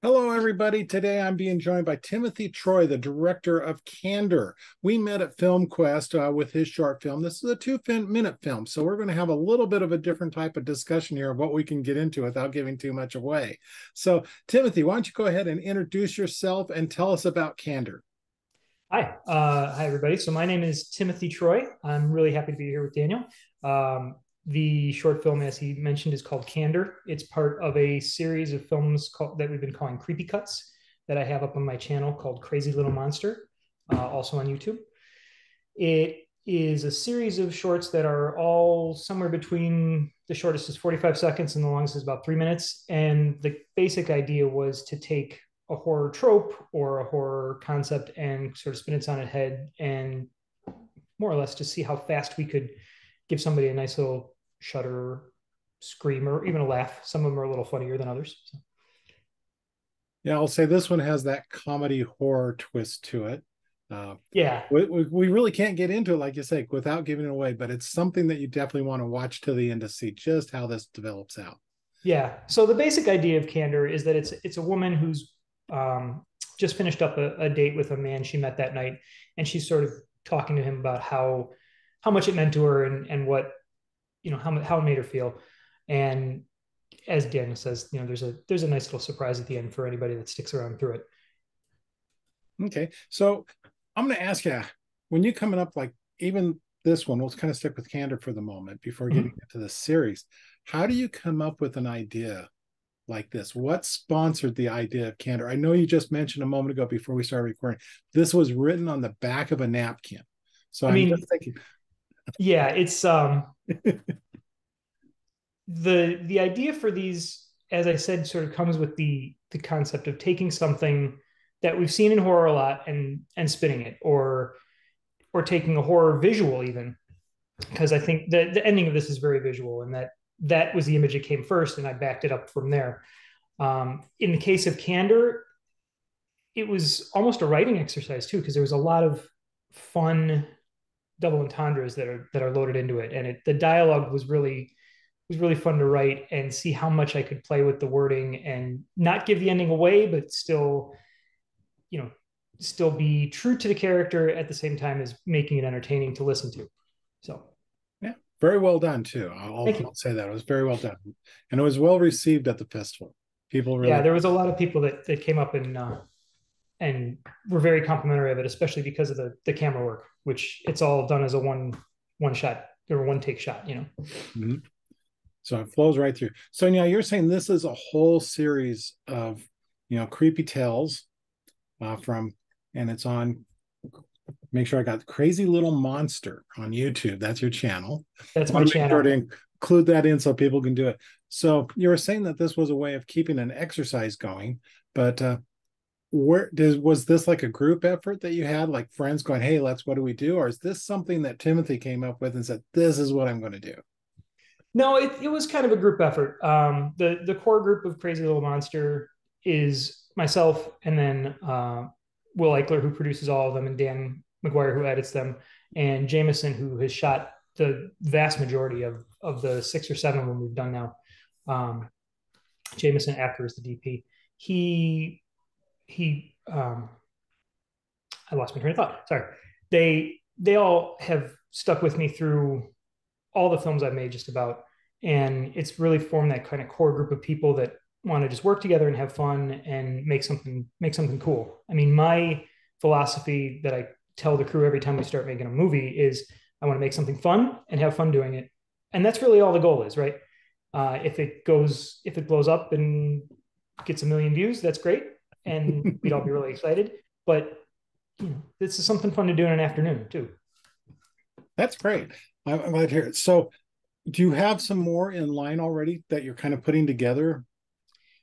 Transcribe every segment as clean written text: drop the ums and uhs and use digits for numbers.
Hello, everybody. Today I'm being joined by Timothy Troy, the director of Candor. We met at Film Quest with his short film. This is a 2-minute film, so we're going to have a little bit of a different type of discussion here of what we can get into without giving too much away. So, Timothy, why don't you go ahead and introduce yourself and tell us about Candor? Hi everybody. So my name is Timothy Troy. I'm really happy to be here with Daniel. The short film, as he mentioned, is called Candor. It's part of a series of films that we've been calling Creepy Cuts that I have up on my channel called Crazy Little Monster, also on YouTube. It is a series of shorts that are all somewhere between the shortest is 45 seconds and the longest is about 3 minutes. And the basic idea was to take a horror trope or a horror concept and sort of spin it on its head and more or less to see how fast we could give somebody a nice little shudder, scream, or even a laugh. Some of them are a little funnier than others. So. Yeah, I'll say this one has that comedy horror twist to it. Yeah. We really can't get into it, like you say, without giving it away, but it's something that you definitely want to watch to the end to see just how this develops out. Yeah. So the basic idea of Candor is that it's a woman who's um, just finished up a date with a man she met that night, and she's sort of talking to him about how much it meant to her and what how it made her feel. And as Daniel says, there's a nice little surprise at the end for anybody that sticks around through it. Okay, so I'm going to ask you, when you coming up, like even this one, we'll kind of stick with Candor for the moment before getting Mm-hmm. into the series. How do you come up with an idea like this? What sponsored the idea of Candor? I know you just mentioned a moment ago before we started recording, this was written on the back of a napkin. So I I'm mean, just thinking, yeah, it's the idea for these, as I said, sort of comes with the concept of taking something that we've seen in horror a lot and spinning it, or taking a horror visual even, because I think the ending of this is very visual, and that was the image that came first, and I backed it up from there. In the case of Candor, it was almost a writing exercise too, because there was a lot of fun double entendres that are loaded into it, and the dialogue was really fun to write and see how much I could play with the wording and not give the ending away, but still, you know, still be true to the character at the same time as making it entertaining to listen to. So, yeah, very well done too. thank I'll you. say that it was very well done, and it was well received at the festival. People Yeah, really, there was a lot of people that came up and were very complimentary of it, especially because of the camera work, which it's all done as a one shot or one take shot. mhm. So it flows right through. So now you're saying this is a whole series of, creepy tales from, and it's on. Make sure I got Crazy Little Monster on YouTube. That's your channel. That's I my want to make sure channel. to include that in so people can do it. So you were saying that this was a way of keeping an exercise going, but was this like a group effort that you had, like friends going, "Hey, what do we do?" Or is this something that Timothy came up with and said, "This is what I'm going to do"? No, it was kind of a group effort. The core group of Crazy Little Monster is myself, and then Will Eichler, who produces all of them, and Dan McGuire, who edits them, and Jameson, who has shot the vast majority of the 6 or 7 of them we've done now. Um, Jameson after is the DP. He I lost my train of thought. Sorry. They all have stuck with me through all the films I've made just about, and it's really formed that kind of core group of people that want to just work together and have fun and make something cool. I mean, my philosophy that I tell the crew every time we start making a movie is I want to make something fun and have fun doing it, and that's really all the goal is, right? If it blows up and gets a million views, that's great, and we'd all be really excited. But this is something fun to do in an afternoon too. That's great. I'm glad to hear it. So, do you have some more in line already that you're kind of putting together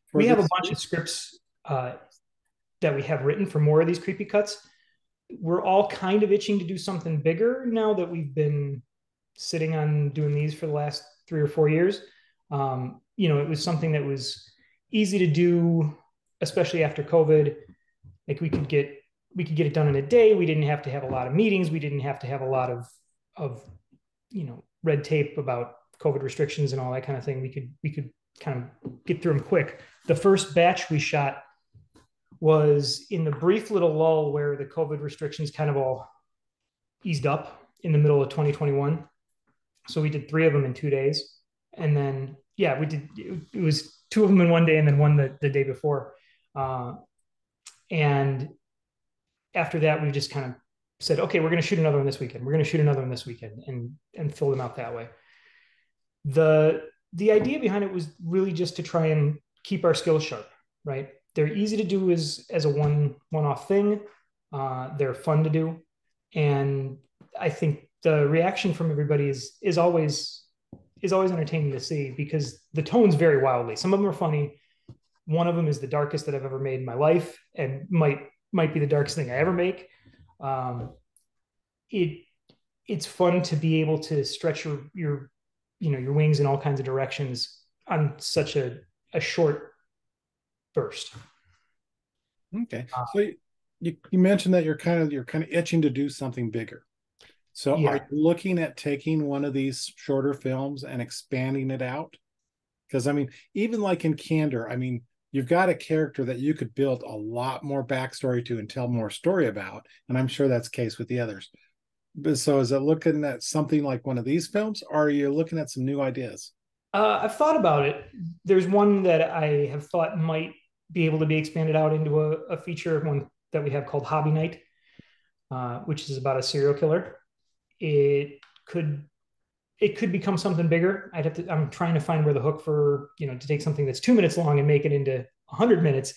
for We have a this bunch of series? scripts that we have written for more of these creepy cuts. We're all kind of itching to do something bigger now that we've been sitting on doing these for the last 3 or 4 years. It was something that was easy to do, especially after COVID. Like we could get it done in a day. We didn't have to have a lot of meetings. We didn't have to have a lot of red tape about COVID restrictions and all that kind of thing. We could kind of get through them quick. The first batch we shot was in the brief little lull where the COVID restrictions kind of all eased up in the middle of 2021. So we did 3 of them in 2 days. And then, yeah, we did, it was 2 of them in one day and then one the day before. And after that, we just kind of said, okay, we're going to shoot another one this weekend. We're going to shoot another one this weekend and fill them out that way. The idea behind it was really just to try and keep our skills sharp, right? They're easy to do as a one-off thing. They're fun to do. And I think the reaction from everybody is always entertaining to see because the tones vary wildly. Some of them are funny. One of them is the darkest that I've ever made in my life and might be the darkest thing I ever make. It's fun to be able to stretch your wings in all kinds of directions on such a short burst. Okay. So you mentioned that you're kind of itching to do something bigger. So Yeah. are you looking at taking one of these shorter films and expanding it out? Because I mean, even like in Candor, I mean, you've got a character that you could build a lot more backstory to and tell more story about. And I'm sure that's the case with the others. But so is it looking at something like one of these films, or are you looking at some new ideas? I've thought about it. There's one that I have thought might be able to be expanded out into a feature, one that we have called Hobby Night, which is about a serial killer. It could become something bigger. I'm trying to find where the hook for, to take something that's 2 minutes long and make it into 100 minutes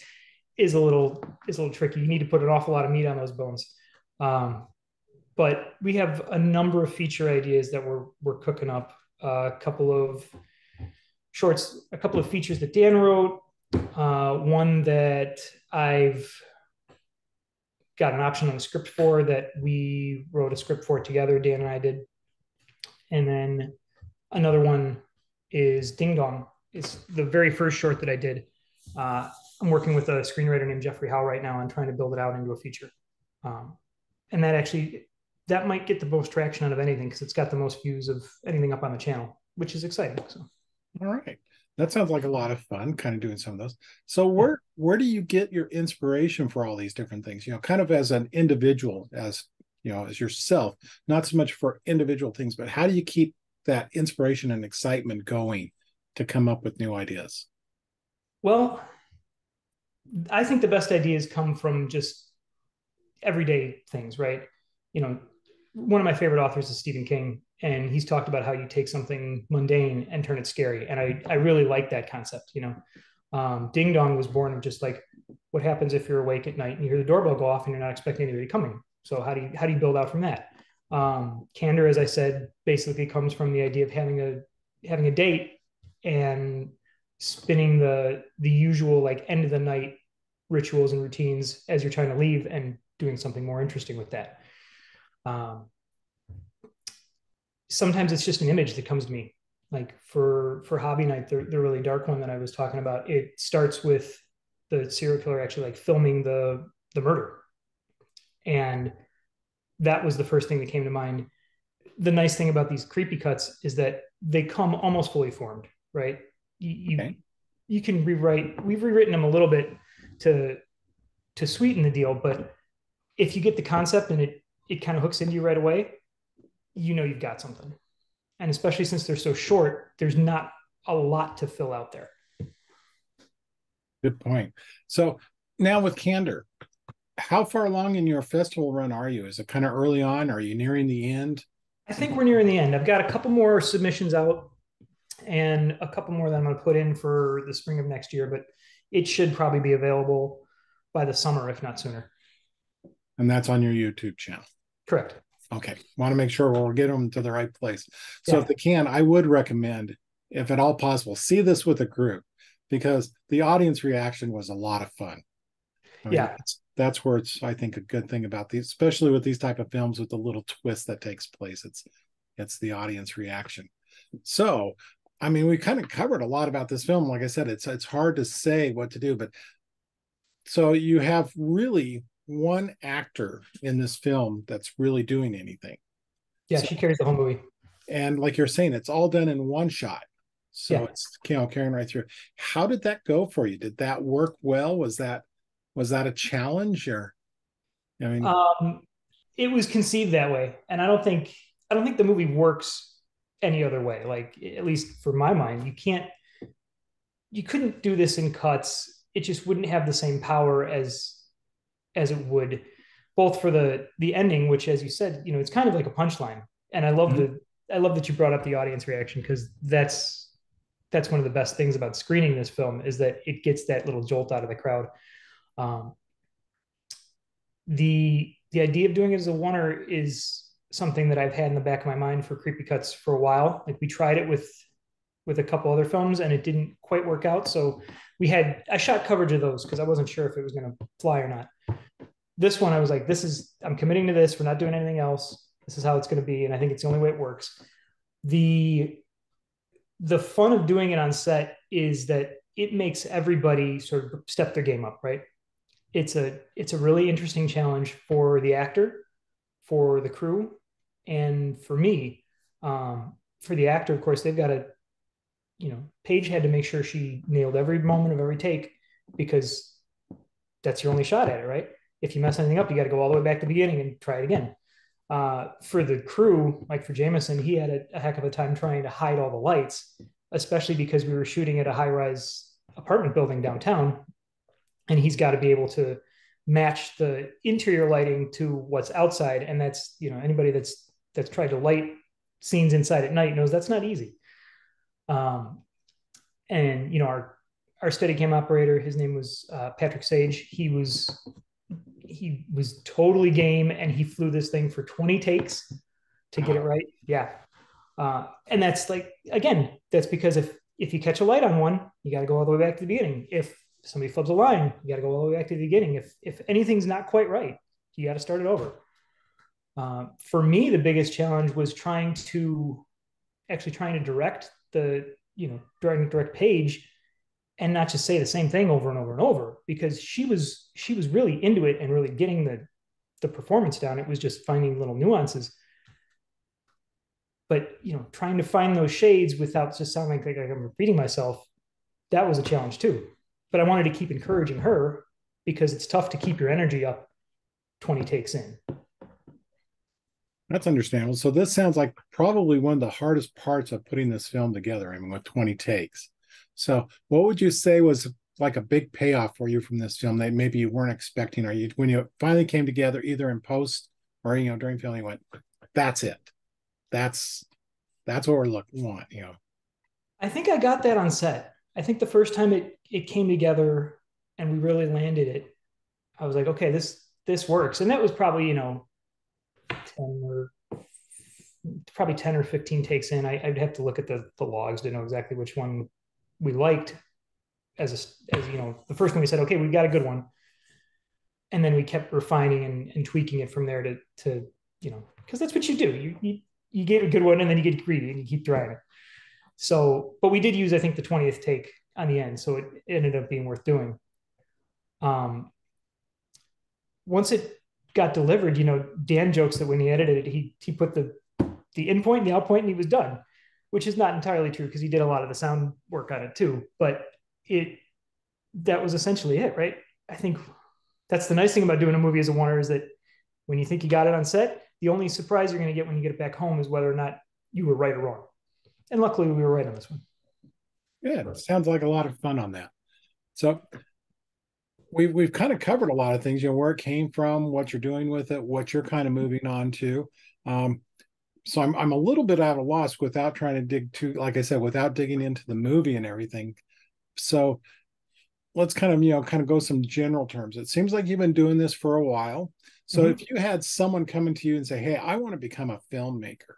is a little tricky. You need to put an awful lot of meat on those bones. But we have a number of feature ideas that we're cooking up. A couple of shorts, a couple of features that Dan wrote. One that I've got an option on the script for that we wrote a script for together, Dan and I did. And then another one is Ding Dong. It's the very first short that I did. I'm working with a screenwriter named Jeffrey Howe right now on trying to build it out into a feature. And that might get the most traction out of anything because it's got the most views of anything up on the channel, which is exciting. So, all right. That sounds like a lot of fun, kind of doing some of those. So where do you get your inspiration for all these different things? Kind of as an individual, as as yourself, not so much for individual things, but how do you keep that inspiration and excitement going to come up with new ideas? Well, I think the best ideas come from just everyday things, right? One of my favorite authors is Stephen King, and he's talked about how you take something mundane and turn it scary. And I really like that concept. Ding Dong was born of just like, what happens if you're awake at night and you hear the doorbell go off and you're not expecting anybody coming? So how do you build out from that? Candor, as I said, basically comes from the idea of having a date and spinning the usual like end of the night rituals and routines as you're trying to leave and doing something more interesting with that. Sometimes it's just an image that comes to me. Like for Hobby Night, the really dark one that I was talking about, it starts with the serial killer actually like filming the murder. And that was the first thing that came to mind. The nice thing about these creepy cuts is that they come almost fully formed, right? You can rewrite. We've rewritten them a little bit to sweeten the deal, but if you get the concept and it kind of hooks into you right away, you've got something. And especially since they're so short, there's not a lot to fill out there. Good point. So now with Candor, how far along in your festival run are you? Is it kind of early on? Are you nearing the end? I think we're nearing the end. I've got a couple more submissions out and a couple more that I'm going to put in for the spring of next year, but it should probably be available by the summer, if not sooner. And that's on your YouTube channel. Correct. Okay. Want to make sure we'll get them to the right place. So if they can, I would recommend, if at all possible, see this with a group because the audience reaction was a lot of fun. I mean, that's where it's, I think, a good thing about these, especially with these type of films with the little twist that takes place. It's the audience reaction. So, I mean, we kind of covered a lot about this film. Like I said, it's hard to say what to do, but so you have really one actor in this film that's really doing anything. Yeah, she carries the whole movie. And like you're saying, it's all done in one shot. So it's carrying right through. How did that go for you? Did that work well? Was that Was that a challenge or, I mean, Um, it was conceived that way, and I don't think the movie works any other way. Like, at least for my mind, you couldn't do this in cuts. It just wouldn't have the same power as it would, both for the ending, which, as you said, it's kind of like a punchline. And mhm. I love that you brought up the audience reaction, because that's one of the best things about screening this film, is that it gets that little jolt out of the crowd. Um, the idea of doing it as a oneer is something that I've had in the back of my mind for creepy cuts for a while. Like, we tried it with a couple other films and it didn't quite work out. So I shot coverage of those because I wasn't sure if it was going to fly or not. This one, I was like, I'm committing to this. We're not doing anything else. This is how it's going to be. And I think it's the only way it works. The, the fun of doing it on set is that it makes everybody sort of step their game up, right? It's a really interesting challenge for the actor, for the crew, and for me. For the actor, of course, they've got to, Paige had to make sure she nailed every moment of every take, because that's your only shot at it, right? If you mess anything up, you got to go all the way back to the beginning and try it again. For the crew, like for Jameson, he had a heck of a time trying to hide all the lights, especially because we were shooting at a high-rise apartment building downtown, and he's got to be able to match the interior lighting to what's outside. And that's, anybody that's tried to light scenes inside at night knows that's not easy. Um, and our Steadicam operator, his name was Patrick Sage. He was totally game, and he flew this thing for 20 takes to get it Wow. right. Yeah. And that's, like, again, that's because if you catch a light on one, you got to go all the way back to the beginning. If somebody flubs a line, you got to go all the way back to the beginning. If anything's not quite right, you got to start it over. For me, the biggest challenge was trying to direct direct Paige, and not just say the same thing over and over and over, because she was really into it and really getting the performance down. It was just finding little nuances. But trying to find those shades without just sounding like I'm repeating myself, that was a challenge too. But I wanted to keep encouraging her, because it's tough to keep your energy up 20 takes in. That's understandable. So this sounds like probably one of the hardest parts of putting this film together. I mean, with 20 takes. So what would you say was like a big payoff for you from this film that maybe you weren't expecting, or you when you finally came together, either in post or during filming, you went, that's it. That's that's what we're looking want. I think I got that on set. I think the first time it came together and we really landed it, I was like, okay, this works. And that was probably, 10 or 10 or 15 takes in. I'd have to look at the logs to know exactly which one we liked. As the first one we said, okay, we got a good one. And then we kept refining and tweaking it from there to because that's what you do. You get a good one, and then you get greedy and you keep trying it. So, but we did use, I think, the 20th take on the end, so it ended up being worth doing. Um, Once it got delivered, Dan jokes that when he edited it, he put the in point and the out point, and he was done, which is not entirely true, because he did a lot of the sound work on it too. But it that was essentially it, right? I think that's the nice thing about doing a movie as a oneer, is that when you think you got it on set, the only surprise you're going to get when you get it back home is whether or not you were right or wrong. And luckily, we were right on this one. Yeah, it sounds like a lot of fun on that. So we've kind of covered a lot of things, where it came from, what you're doing with it, what you're kind of moving on to. Um, so I'm a little bit at a loss without trying to dig too, like I said, without digging into the movie and everything. So let's kind of go some general terms. It seems like you've been doing this for a while. So Mm-hmm. if you had someone coming to you and say, "Hey, I want to become a filmmaker,"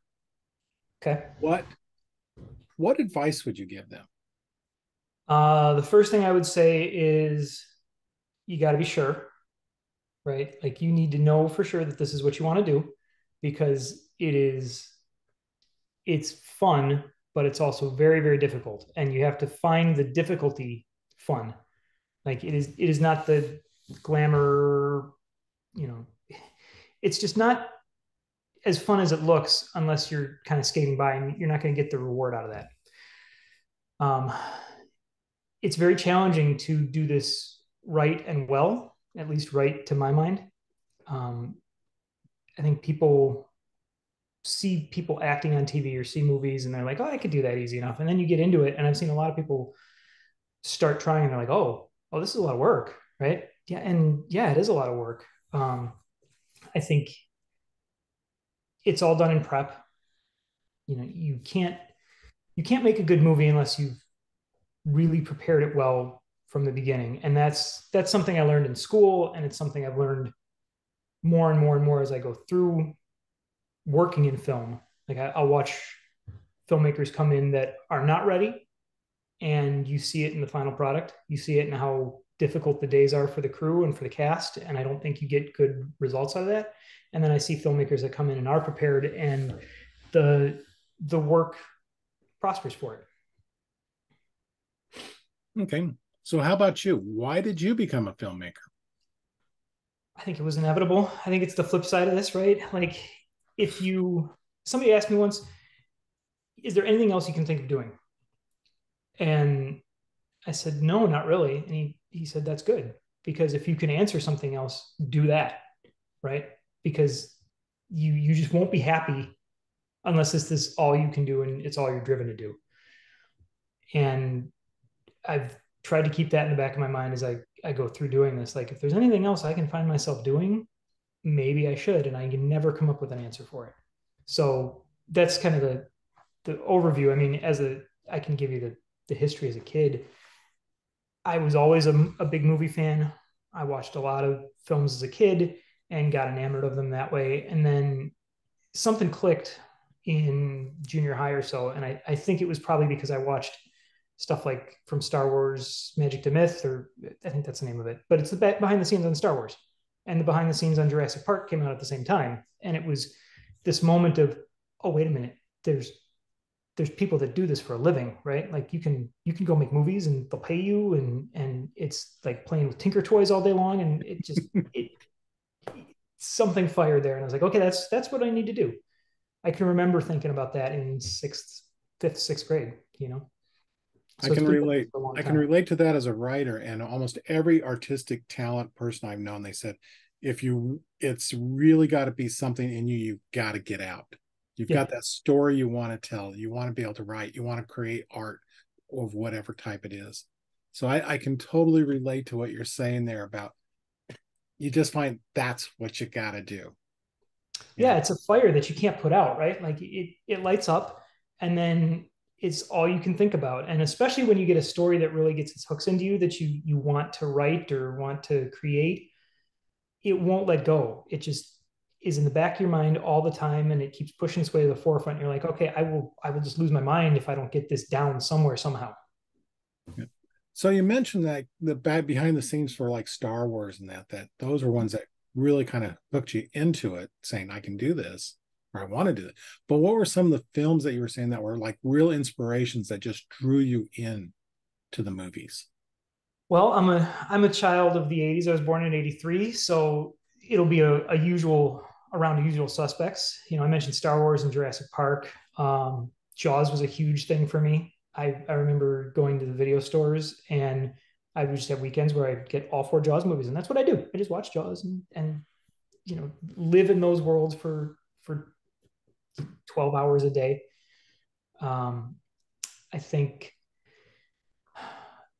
Okay. what advice would you give them? The first thing I would say is, you got to be sure, right? Like, you need to know for sure that this is what you want to do, because it's fun, but it's also very, very difficult. And you have to find the difficulty fun. Like, it is not the glamour, you know, it's just not as fun as it looks unless you're kind of skating by, and you're not going to get the reward out of that. Um, it's very challenging to do this right and well, at least right to my mind. Um, I think people see people acting on TV or see movies and they're like, oh, I could do that easy enough. And then you get into it. And I've seen a lot of people start trying and they're like, oh, this is a lot of work, right? Yeah. And yeah, it is a lot of work. I think it's all done in prep. You know, you can't make a good movie unless you've really prepared it well from the beginning. And that's something I learned in school, and it's something I've learned more and more and more as I go through working in film. Like I'll watch filmmakers come in that are not ready, and you see it in the final product. You see it in how difficult the days are for the crew and for the cast, and I don't think you get good results out of that. And then I see filmmakers that come in and are prepared, and the work prospers for it. Okay. So how about you? Why did you become a filmmaker? I think it was inevitable. I think it's the flip side of this, right? Like, if you, somebody asked me once, is there anything else you can think of doing? And I said, no, not really. And he said, that's good. Because if you can answer something else, do that, right? Because you just won't be happy unless this is all you can do and it's all you're driven to do. And I've tried to keep that in the back of my mind as I go through doing this. Like, if there's anything else I can find myself doing, maybe I should. And I can never come up with an answer for it. So that's kind of the overview. I mean, I can give you the history as a kid. I was always a big movie fan. I watched a lot of films as a kid and got enamored of them that way. And then something clicked in junior high or so. And I think it was probably because I watched stuff like from Star Wars Magic to Myth, or I think that's the name of it, but it's the behind the scenes on Star Wars. And the behind the scenes on Jurassic Park came out at the same time. And it was this moment of, oh, wait a minute, there's people that do this for a living, right? Like you can go make movies and they'll pay you, and it's like playing with Tinker Toys all day long. And it something fired there. And I was like, okay, that's what I need to do. I can remember thinking about that in fifth, sixth grade, you know? I So it's can been relate. for a long I can time. relate to that as a writer, and almost every artistic talent person I've known, they said, if you, it's really got to be something in you, you've got to get out. You've Yeah. got that story you want to tell. You want to be able to write. You want to create art of whatever type it is. So I can totally relate to what you're saying there about you just find that's what you got to do. Yeah, Yeah. it's a fire that you can't put out, right? Like it lights up, and then it's all you can think about. And especially when you get a story that really gets its hooks into you, that you want to write or want to create, it won't let go. It just is in the back of your mind all the time, and it keeps pushing its way to the forefront. You're like, okay, I will just lose my mind if I don't get this down somewhere somehow. Yeah. So you mentioned that the back behind the scenes for like Star Wars and that those are ones that really kind of hooked you into it, saying I can do this or I want to do it. But what were some of the films that you were saying that were like real inspirations that just drew you in to the movies? Well, I'm a child of the 80s. I was born in 83, so it'll be a usual around the usual suspects. You know, I mentioned Star Wars and Jurassic Park. Jaws was a huge thing for me. I remember going to the video stores, and I would just have weekends where I'd get all four Jaws movies, and that's what I do. I just watch Jaws and live in those worlds for 12 hours a day. Um, I think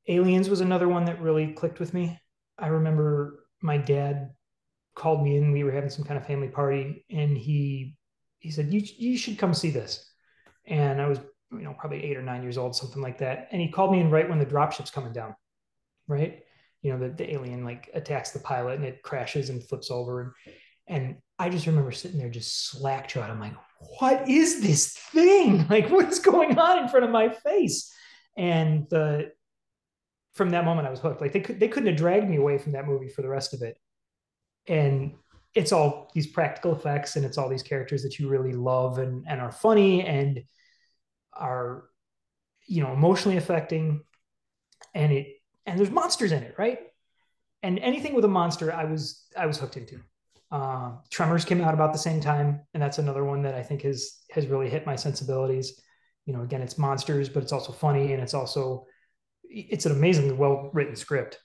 Aliens was another one that really clicked with me. I remember my dad called me in. We were having some kind of family party, and he said, you should come see this. And I was, probably 8 or 9 years old, something like that. And he called me in right when the dropship's coming down, right? The alien like attacks the pilot and it crashes and flips over. And I just remember sitting there just slack jawed. I'm like, what is this thing? Like, what is going on in front of my face? And from that moment, I was hooked. Like they couldn't have dragged me away from that movie for the rest of it. And it's all these practical effects, and it's all these characters that you really love and are funny and are emotionally affecting. And there's monsters in it, right? And anything with a monster, I was hooked into. Tremors came out about the same time, and that's another one that I think has really hit my sensibilities. Again, it's monsters, but it's also funny, and it's an amazingly well written script.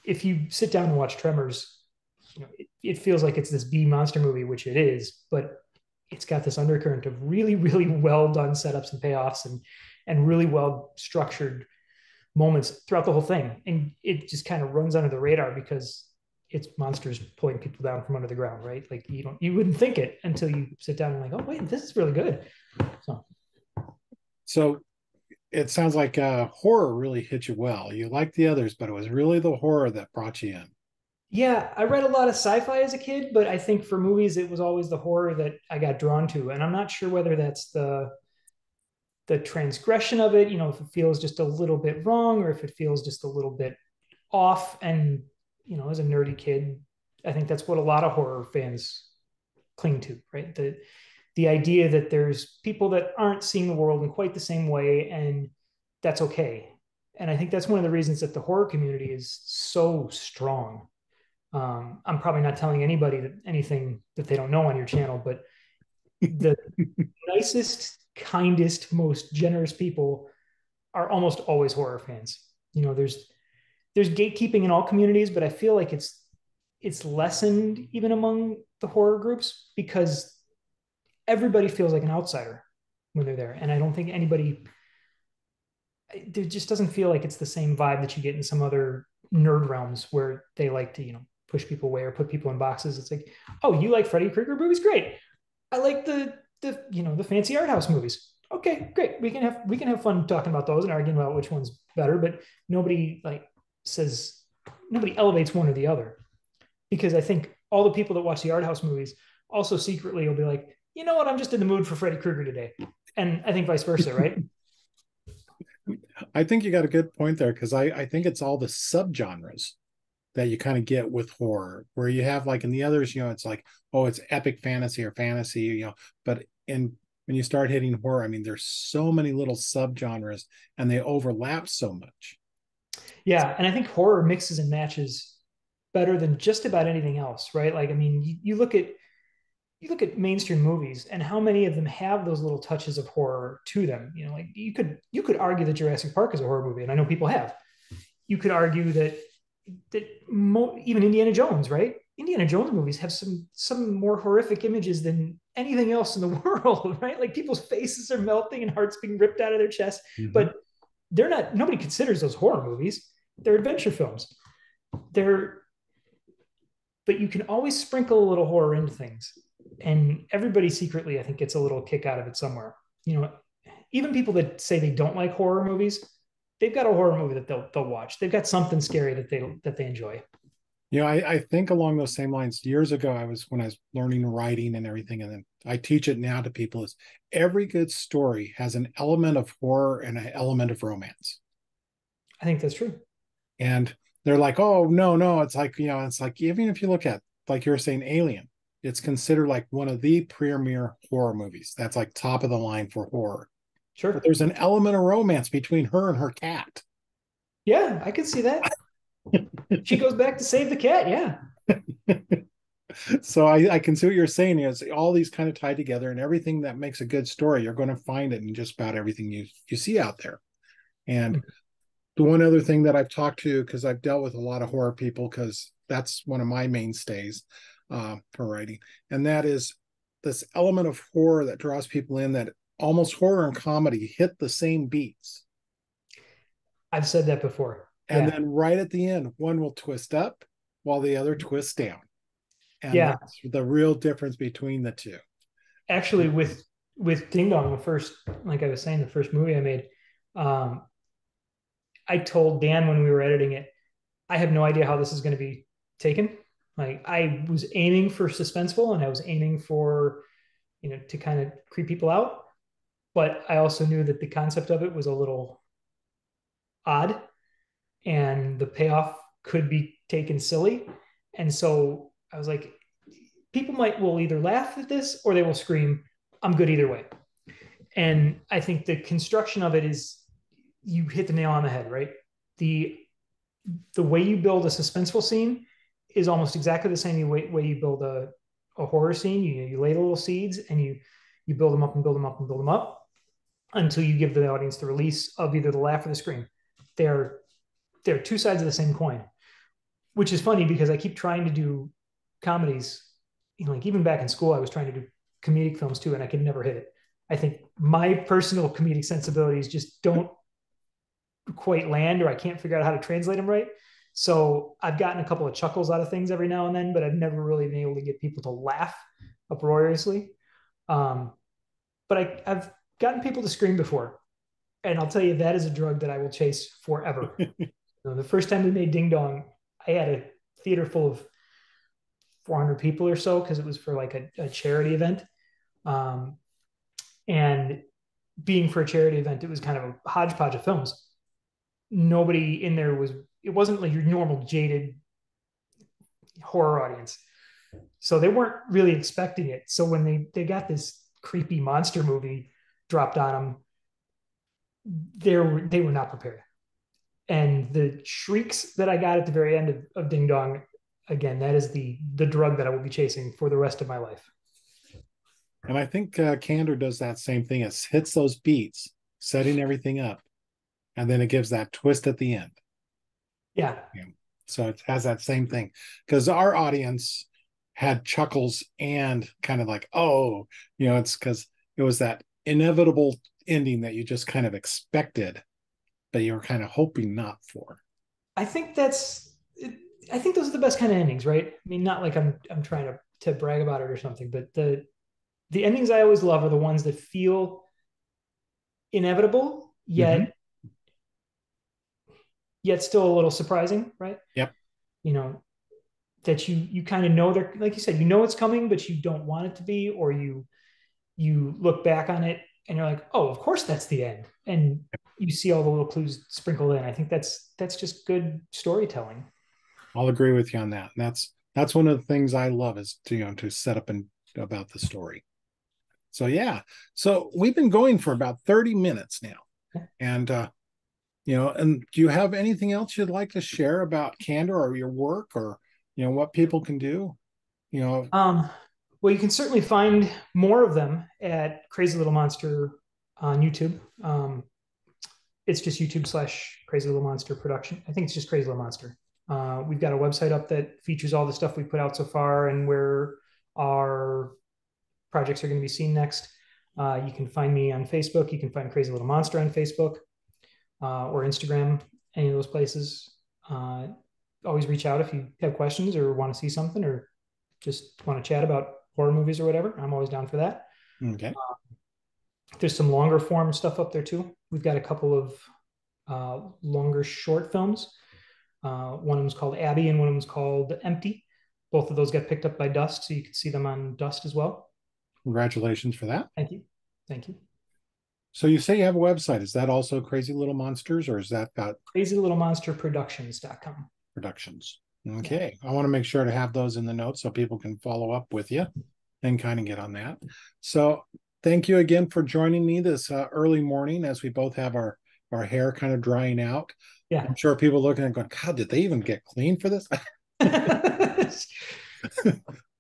If you sit down and watch Tremors, it feels like it's this B monster movie, which it is, but it's got this undercurrent of really, really well done setups and payoffs and really well structured moments throughout the whole thing. And it just kind of runs under the radar because it's monsters pulling people down from under the ground, right? Like you wouldn't think it until you sit down and like, oh wait, this is really good. So So it sounds like horror really hit you well. You liked the others, but it was really the horror that brought you in. yeah, I read a lot of sci-fi as a kid, but I think for movies it was always the horror that I got drawn to. And I'm not sure whether that's the transgression of it, if it feels just a little bit wrong or if it feels just a little bit off. And, as a nerdy kid, I think that's what a lot of horror fans cling to, right? The idea that there's people that aren't seeing the world in quite the same way, and that's okay. And I think that's one of the reasons that the horror community is so strong. I'm probably not telling anybody that anything that they don't know on your channel, but the nicest, kindest, most generous people are almost always horror fans. There's gatekeeping in all communities, but I feel like it's lessened even among the horror groups because everybody feels like an outsider when they're there. And I don't think anybody, there just doesn't feel like it's the same vibe that you get in some other nerd realms where they like to, push people away or put people in boxes. It's like, oh, you like Freddy Krueger movies? Great. I like the fancy art house movies. Okay, great. We can have fun talking about those and arguing about which one's better, but nobody says nobody elevates one or the other. Because I think all the people that watch the art house movies also secretly will be like, you know what, I'm just in the mood for Freddy Krueger today. And I think vice versa, right? I think you got a good point there because I think it's all the subgenres that you kind of get with horror, where you have like in the others, it's like, oh, it's epic fantasy or fantasy, but when you start hitting horror, I mean, there's so many little subgenres and they overlap so much. Yeah. And I think horror mixes and matches better than just about anything else, right? Like, I mean, you look at mainstream movies and how many of them have those little touches of horror to them. Like you could argue that Jurassic Park is a horror movie, and I know people have. You could argue that even Indiana Jones, right? Indiana Jones movies have some more horrific images than anything else in the world, right? Like people's faces are melting and hearts being ripped out of their chest, Mm-hmm. but they're not. Nobody considers those horror movies. They're adventure films. They're but you can always sprinkle a little horror into things, and everybody secretly, I think, gets a little kick out of it somewhere. Even people that say they don't like horror movies, they've got a horror movie that they'll watch. They've got something scary that they enjoy. I think along those same lines, years ago, when I was learning writing and everything, and then I teach it now to people, is every good story has an element of horror and an element of romance. I think that's true. And they're like, oh, no, no. It's like, it's like, even if you look at, like you were saying, Alien, it's considered like one of the premier horror movies. That's like top of the line for horror. But Sure. there's an element of romance between her and her cat. Yeah, I can see that. She goes back to save the cat. Yeah. So I can see what you're saying. Is all these kind of tied together, and everything that makes a good story, you're going to find it in just about everything you see out there. And the one other thing that I've talked to, because I've dealt with a lot of horror people, because that's one of my mainstays for writing, and that is this element of horror that draws people in, that almost horror and comedy hit the same beats. I've said that before. And Yeah. then right at the end, one will twist up while the other twists down. And Yeah. that's the real difference between the two. Actually, with Ding Dong, like I was saying, the first movie I made, um, I told Dan when we were editing it, I have no idea how this is going to be taken. Like I was aiming for suspenseful and I was aiming for, to kind of creep people out. But I also knew that the concept of it was a little odd and the payoff could be taken silly. And so I was like, people will either laugh at this or they will scream. I'm good either way. And I think the construction of it is you hit the nail on the head, right? The the way you build a suspenseful scene is almost exactly the same way you build a horror scene. You lay the little seeds and you build them up and build them up and build them up until you give the audience the release of either the laugh or the scream. They're two sides of the same coin. which is funny because I keep trying to do comedies. You know, like even back in school, I was trying to do comedic films too, and I could never hit it. I think my personal comedic sensibilities just don't quite land, or I can't figure out how to translate them right. So I've gotten a couple of chuckles out of things every now and then, but I've never really been able to get people to laugh uproariously. Um, but I've gotten people to scream before, and I'll tell you that is a drug that I will chase forever. You know, the first time we made Ding Dong, I had a theater full of 400 people or so because it was for like a charity event. Um, and being for a charity event, it was kind of a hodgepodge of films. Nobody in there was, it wasn't like your normal jaded horror audience. So they weren't really expecting it. So when they got this creepy monster movie dropped on them, they were not prepared. And the shrieks that I got at the very end of Ding Dong, again, that is the drug that I will be chasing for the rest of my life. And I think Candor does that same thing. It hits those beats, setting everything up, and then it gives that twist at the end. Yeah. Yeah. So it has that same thing because our audience had chuckles and kind of like, oh, it's because it was that inevitable ending that you just kind of expected, but you were kind of hoping not for. I think I think those are the best kind of endings, right? I mean, not like I'm trying to brag about it or something, but the endings I always love are the ones that feel inevitable, Mm-hmm. yet still a little surprising, right? Yep. You know, that you kind of know they're, like you said, you know it's coming, but you don't want it to be, or you look back on it and you're like, oh, of course that's the end. And you see all the little clues sprinkled in. I think that's just good storytelling. I'll agree with you on that. And that's one of the things I love is to set up and about the story. So yeah. So we've been going for about 30 minutes now. And and do you have anything else you'd like to share about Candor or your work or what people can do? You know, Well, you can certainly find more of them at Crazy Little Monster on YouTube. It's just YouTube/Crazy Little Monster production. I think it's just Crazy Little Monster. We've got a website up that features all the stuff we put out so far and where our projects are going to be seen next. You can find me on Facebook. You can find Crazy Little Monster on Facebook or Instagram, any of those places. Always reach out if you have questions or want to see something or just want to chat about horror movies or whatever. I'm always down for that. okay. There's some longer form stuff up there too. We've got a couple of longer short films. One of them's called Abby and one of them's called Empty. Both of those got picked up by Dust, so you can see them on Dust as well. Congratulations for that. Thank you. Thank you. So you say you have a website. Is that also Crazy Little Monsters or is that got CrazyLittleMonsterProductions.com. Productions? Okay. Yeah. I want to make sure to have those in the notes so people can follow up with you and kind of get on that. So thank you again for joining me this early morning as we both have our hair kind of drying out. Yeah. I'm sure people looking and going, God, did they even get clean for this?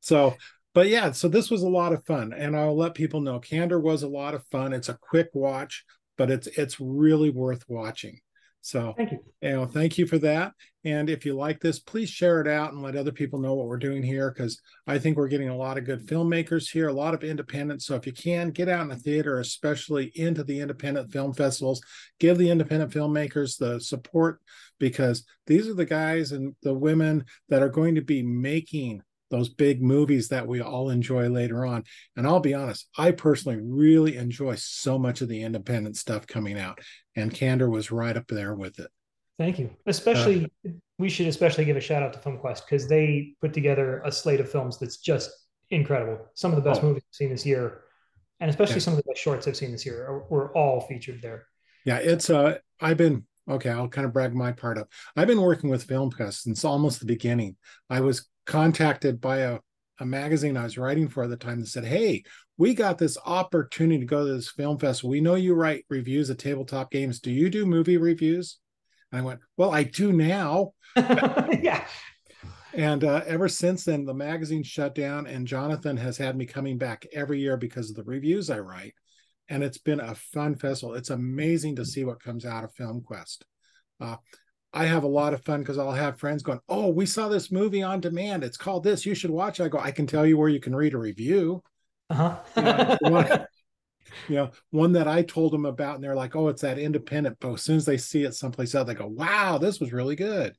So, but yeah, so this was a lot of fun. And I'll let people know Candor was a lot of fun. It's a quick watch, but it's really worth watching. So thank you. Thank you for that. And if you like this, please share it out and let other people know what we're doing here, because I think we're getting a lot of good filmmakers here, a lot of independent. So if you can get out in the theater, especially into the independent film festivals, give the independent filmmakers the support, because these are the guys and the women that are going to be making those big movies that we all enjoy later on. And I'll be honest, I personally really enjoy so much of the independent stuff coming out, and Candor was right up there with it. Thank you. Especially, we should especially give a shout out to FilmQuest because they put together a slate of films that's just incredible. Some of the best movies I've seen this year, and especially some of the best shorts I've seen this year, were all featured there. Yeah, it's I've been okay. I'll kind of brag my part up. I've been working with FilmQuest since almost the beginning. I was contacted by a magazine I was writing for at the time that said, hey, we got this opportunity to go to this film festival. We know you write reviews of tabletop games. Do you do movie reviews? And I went, well, I do now. Yeah. And ever since then, the magazine shut down, and Jonathan has had me coming back every year because of the reviews I write. And it's been a fun festival. It's amazing to see what comes out of FilmQuest. I have a lot of fun because I'll have friends going, "Oh, we saw this movie on demand. It's called this. You should watch it." I go, "I can tell you where you can read a review." It's the one, Uh-huh. one that I told them about, and they're like, "Oh, it's that independent." But as soon as they see it someplace else, they go, "Wow, this was really good."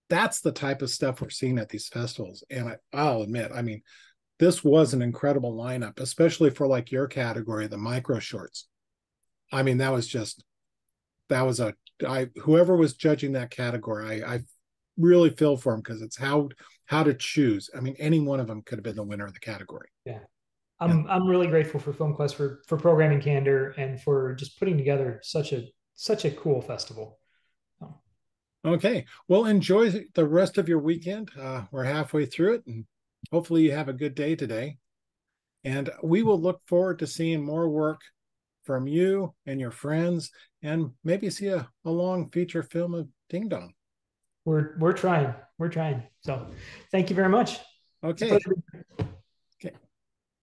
That's the type of stuff we're seeing at these festivals. And I'll admit, I mean, this was an incredible lineup, especially for like your category, the micro shorts. I mean, that was a I whoever was judging that category, I really feel for them because it's how to choose. I mean, any one of them could have been the winner of the category. Yeah. Yeah. I'm really grateful for Film Quest for programming Candor and for just putting together such a cool festival. So, Okay. Well, enjoy the rest of your weekend. We're halfway through it, and hopefully you have a good day today. And we will look forward to seeing more work from you and your friends, and maybe see a long feature film of Ding Dong. we're trying. We're trying. So thank you very much. It's a Okay. pleasure.